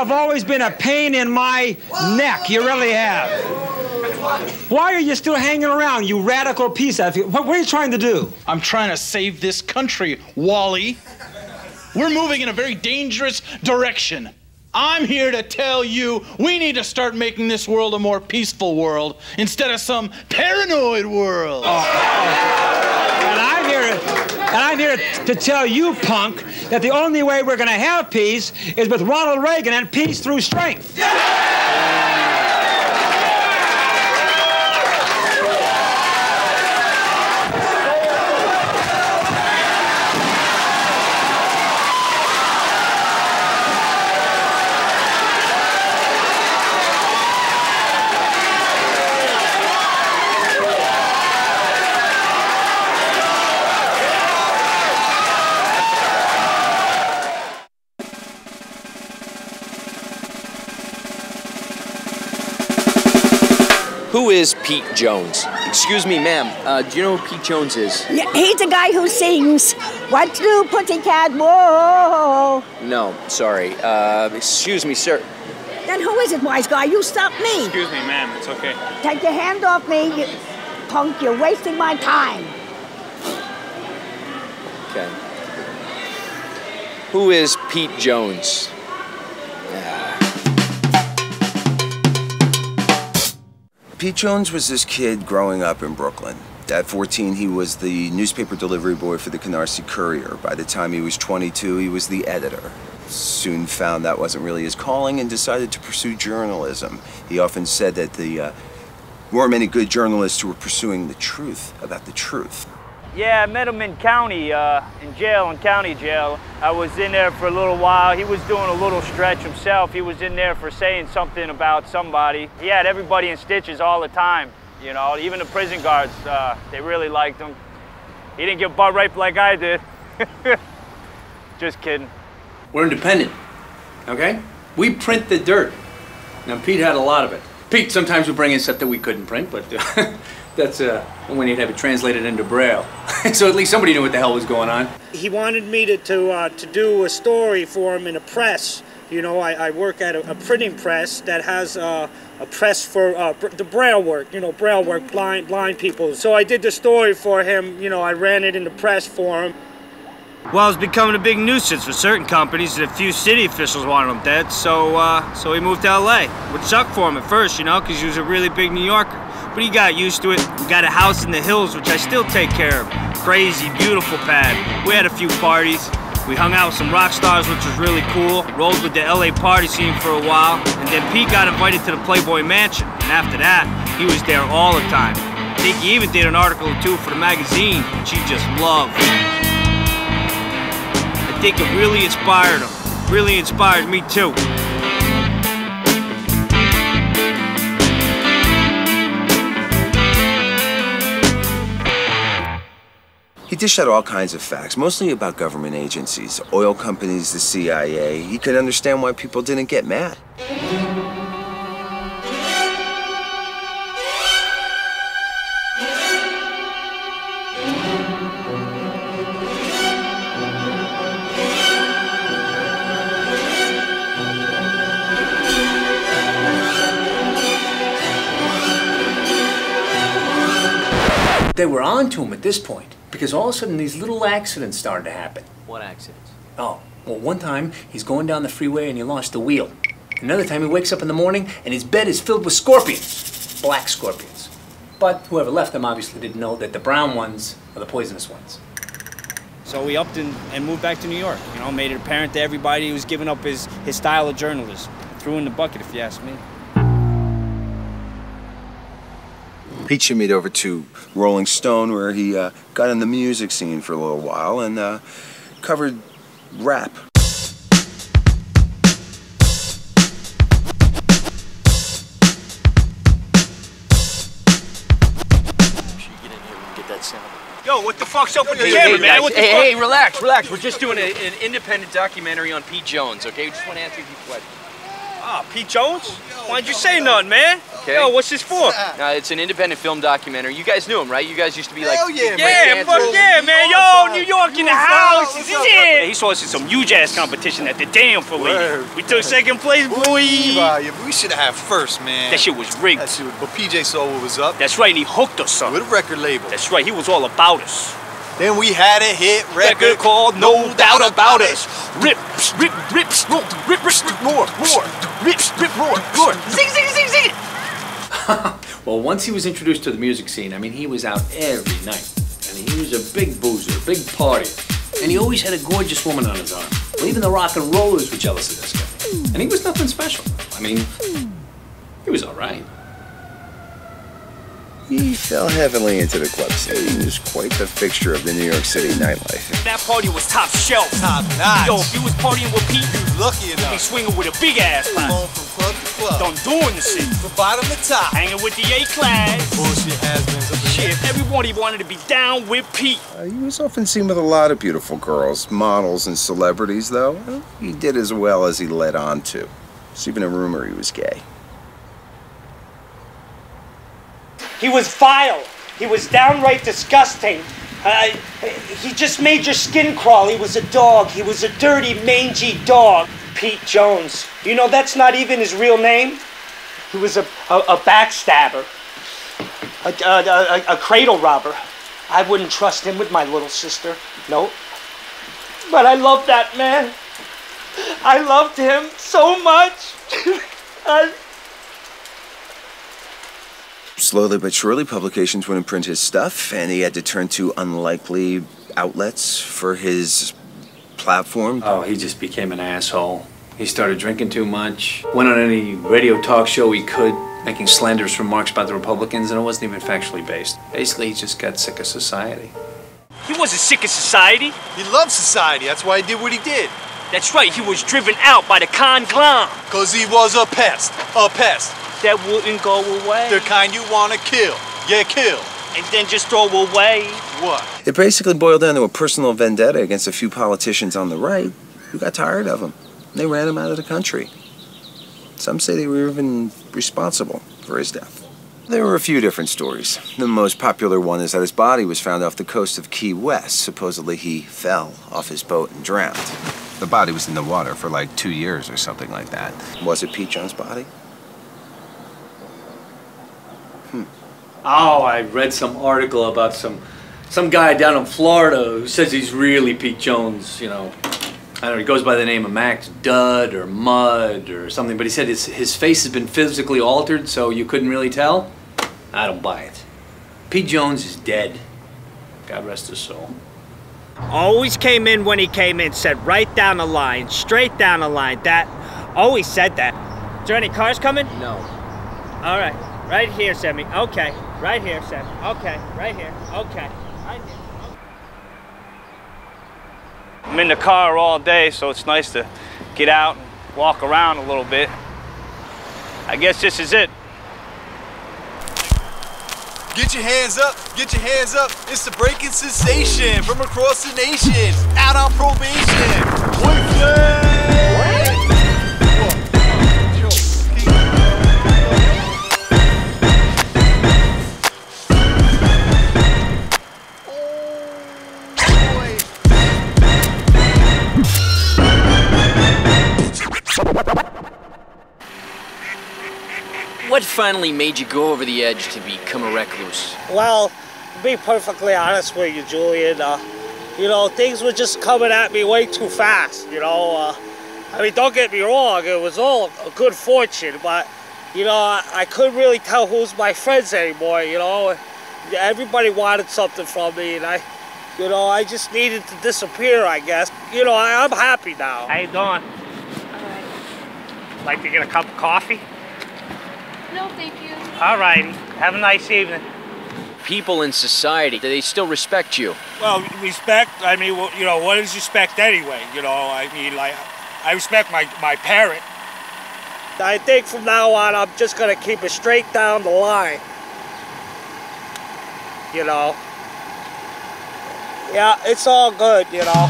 have always been a pain in my neck. You really have. Why are you still hanging around, you radical peace advocate? What are you trying to do? I'm trying to save this country, Wally. We're moving in a very dangerous direction. I'm here to tell you we need to start making this world a more peaceful world instead of some paranoid world. And I'm here to tell you, punk, that the only way we're going to have peace is with Ronald Reagan and peace through strength. Who is Pete Jones? Excuse me, ma'am. Do you know who Pete Jones is? Yeah, he's the guy who sings, "What do pussycat, whoa." No, sorry. Excuse me, sir. Then who is it, wise guy? You stop me. Excuse me, ma'am. It's okay. Take your hand off me, you punk. You're wasting my time. Okay. Who is Pete Jones? Pete Jones was this kid growing up in Brooklyn. At 14, he was the newspaper delivery boy for the Canarsie Courier. By the time he was 22, he was the editor. Soon found that wasn't really his calling and decided to pursue journalism. He often said that there weren't many good journalists who were pursuing the truth about the truth. Yeah, I met him in county, in jail, in county jail. I was in there for a little while. He was doing a little stretch himself. He was in there for saying something about somebody. He had everybody in stitches all the time, you know, even the prison guards, they really liked him. He didn't get butt raped like I did. Just kidding. We're independent, okay? We print the dirt. Now, Pete had a lot of it. Pete sometimes would bring in stuff that we couldn't print, but that's when he'd have it translated into Braille. So at least somebody knew what the hell was going on. He wanted me to do a story for him in a press. You know, I work at a printing press that has a press for the Braille work, you know, Braille work, blind people. So I did the story for him, you know, I ran it in the press for him. Well, it's becoming a big nuisance for certain companies, and a few city officials wanted him dead, so he moved to LA. Which sucked for him at first, you know, because he was a really big New Yorker. But he got used to it. We got a house in the hills, which I still take care of. Crazy, beautiful pad. We had a few parties. We hung out with some rock stars, which was really cool. Rolled with the LA party scene for a while. And then Pete got invited to the Playboy Mansion. And after that, he was there all the time. I think he even did an article or two for the magazine, which he just loved. I think it really inspired him. Really inspired me too. He dished out all kinds of facts, mostly about government agencies, oil companies, the CIA. He could understand why people didn't get mad. They were on to him at this point, because all of a sudden these little accidents started to happen. What accidents? Oh, well, one time he's going down the freeway and he lost the wheel. Another time he wakes up in the morning and his bed is filled with scorpions, black scorpions. But whoever left them obviously didn't know that the brown ones are the poisonous ones. So we upped and moved back to New York. You know, made it apparent to everybody he was giving up his style of journalism. Threw in the bucket, if you ask me. Pete shimmied over to Rolling Stone, where he got in the music scene for a little while and covered rap. Yo, what the fuck's up with the camera, man? What the fuck? Hey, relax. We're just doing an independent documentary on Pete Jones, okay? We just want to answer a few questions. Ah, Pete Jones? Why'd you say nothing, man? okay? Yo, what's this for? It's an independent film documentary. You guys knew him, right? You guys used to be like... Hell yeah, Yeah, fuck yeah, man. Yo, New York in the house. Yeah. He saw us in some huge ass competition at the dam for me. We took second place, boy. Yeah, but we should have had first, man. That shit was rigged. But PJ saw what was up. That's right, and he hooked us up. With a record label. That's right, he was all about us. Then we had a hit Record called No Doubt About Us. Rip, rip, rip, roar, rip, rip, roar, roar, rip, rip, roar, roar. Zing, zing, zing, zing. Well, once he was introduced to the music scene, I mean, he was out every night. I mean, he was a big boozer, a big partier. And he always had a gorgeous woman on his arm. Well, even the rock and rollers were jealous of this guy. And he was nothing special. I mean, he was all right. He fell heavily into the club scene. He was quite the fixture of the New York City nightlife. That party was top shelf. Top notch. Yo, if you was partying with Pete, You was lucky enough. you be swinging with a big ass pot. Going from club to club. Done doing the shit. From bottom to top. Hanging with the A-class. Bullshit has-beens up in Shit, everybody wanted to be down with Pete. He was often seen with a lot of beautiful girls, models, and celebrities, though. He did as well as he led on to. There's even a rumor he was gay. He was vile. He was downright disgusting. He just made your skin crawl. He was a dog. He was a dirty, mangy dog. Pete Jones. You know, that's not even his real name. He was a backstabber. A cradle robber. I wouldn't trust him with my little sister. No. But I loved that man. I loved him so much. Slowly but surely, publications wouldn't print his stuff, and he had to turn to unlikely outlets for his platform. Oh, he just became an asshole. He started drinking too much, went on any radio talk show he could, making slanderous remarks about the Republicans, and it wasn't even factually based. Basically, he just got sick of society. He wasn't sick of society. He loved society. That's why he did what he did. That's right, he was driven out by the con clown. Because he was a pest. A pest. That wouldn't go away. The kind you want to kill. Yeah, kill. And then just throw away. What? It basically boiled down to a personal vendetta against a few politicians on the right who got tired of him. They ran him out of the country. Some say they were even responsible for his death. There were a few different stories. The most popular one is that his body was found off the coast of Key West. Supposedly he fell off his boat and drowned. The body was in the water for like 2 years or something like that. Was it Pete Jones' body? Oh, I read some article about some guy down in Florida who says he's really Pete Jones, you know. I don't know, he goes by the name of Max Dud or Mud or something, but he said his face has been physically altered so you couldn't really tell. I don't buy it. Pete Jones is dead. God rest his soul. Always came in when he came in, said right down the line, straight down the line. That, always said that. Is there any cars coming? No. All right, right here, Sammy. Okay, right here, Sammy. Okay, right here. Okay, right here. I'm in the car all day, so it's nice to get out and walk around a little bit. I guess this is it. Get your hands up, get your hands up. It's the breaking sensation from across the nation. Out on probation. Boyfriend! What finally made you go over the edge to become a recluse? Well, to be perfectly honest with you, Julian, you know, things were just coming at me way too fast, you know. I mean, don't get me wrong, it was all a good fortune, but, you know, I couldn't really tell who's my friends anymore, you know. Everybody wanted something from me, and I just needed to disappear, I guess. You know, I'm happy now. How you doing? All right. Like to get a cup of coffee? No, thank you. All right. Have a nice evening. People in society, do they still respect you? Well, respect, I mean, well, you know, what is respect anyway? You know, I mean, like, I respect my parent. I think from now on, I'm just going to keep it straight down the line. You know? Yeah, it's all good, you know?